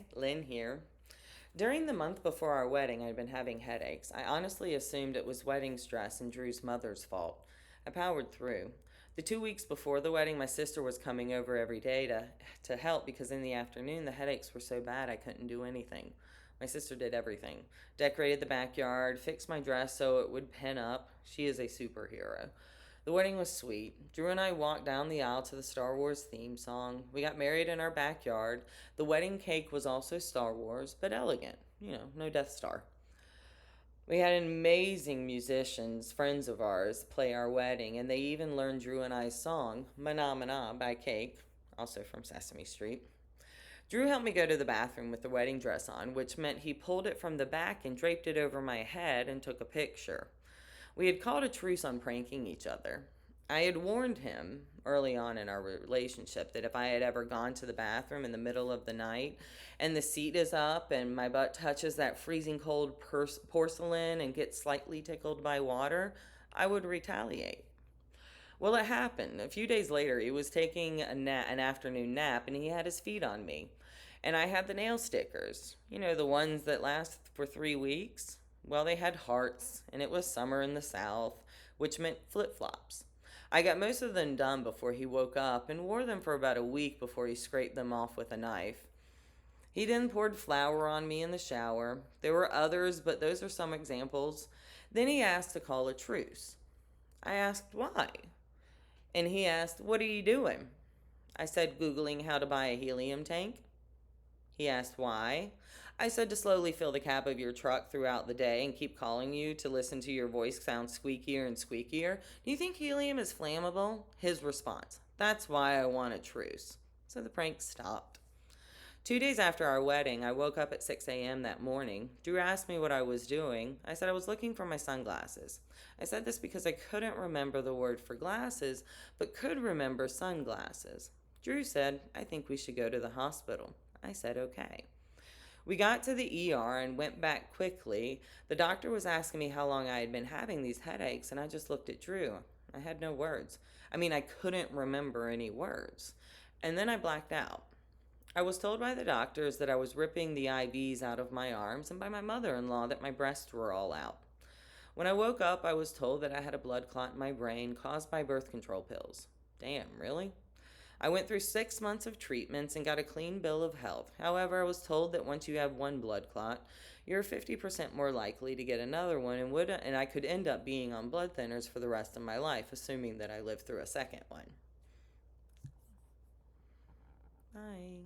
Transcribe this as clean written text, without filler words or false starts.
Hi, Lynn here. During the month before our wedding, I'd been having headaches. I honestly assumed it was wedding stress and Drew's mother's fault. I powered through. The 2 weeks before the wedding, my sister was coming over every day to help because in the afternoon the headaches were so bad I couldn't do anything. My sister did everything: decorated the backyard, fixed my dress so it would pin up. She is a superhero. The wedding was sweet. Drew and I walked down the aisle to the Star Wars theme song. We got married in our backyard. The wedding cake was also Star Wars, but elegant. No Death Star. We had amazing musicians, friends of ours, play our wedding, and they even learned Drew and I's song, Mana Mana by Cake, also from Sesame Street. Drew helped me go to the bathroom with the wedding dress on, which meant he pulled it from the back and draped it over my head and took a picture. We had called a truce on pranking each other. I had warned him early on in our relationship that if I had ever gone to the bathroom in the middle of the night and the seat is up and my butt touches that freezing cold porcelain and gets slightly tickled by water, I would retaliate. Well, it happened. A few days later, he was taking an afternoon nap and he had his feet on me. And I had the nail stickers, the ones that last for 3 weeks. Well, they had hearts, and it was summer in the South, which meant flip flops. I got most of them done before he woke up and wore them for about a week before he scraped them off with a knife. He then poured flour on me in the shower. There were others, but those are some examples. Then he asked to call a truce. I asked why. And he asked, "What are you doing?" I said, "Googling how to buy a helium tank." He asked why. I said, "To slowly fill the cab of your truck throughout the day and keep calling you to listen to your voice sound squeakier and squeakier. Do you think helium is flammable?" His response, "That's why I want a truce." So the prank stopped. 2 days after our wedding, I woke up at 6 a.m. that morning. Drew asked me what I was doing. I said I was looking for my sunglasses. I said this because I couldn't remember the word for glasses, but could remember sunglasses. Drew said, "I think we should go to the hospital." I said, "Okay." We got to the ER and went back quickly. The doctor was asking me how long I had been having these headaches, and I just looked at Drew. I had no words. I couldn't remember any words. And then I blacked out. I was told by the doctors that I was ripping the IVs out of my arms, and by my mother in law that my breasts were all out. When I woke up, I was told that I had a blood clot in my brain caused by birth control pills. Damn, really? I went through 6 months of treatments and got a clean bill of health. However, I was told that once you have one blood clot, you're 50% more likely to get another one, and I could end up being on blood thinners for the rest of my life, assuming that I lived through a second one. Bye.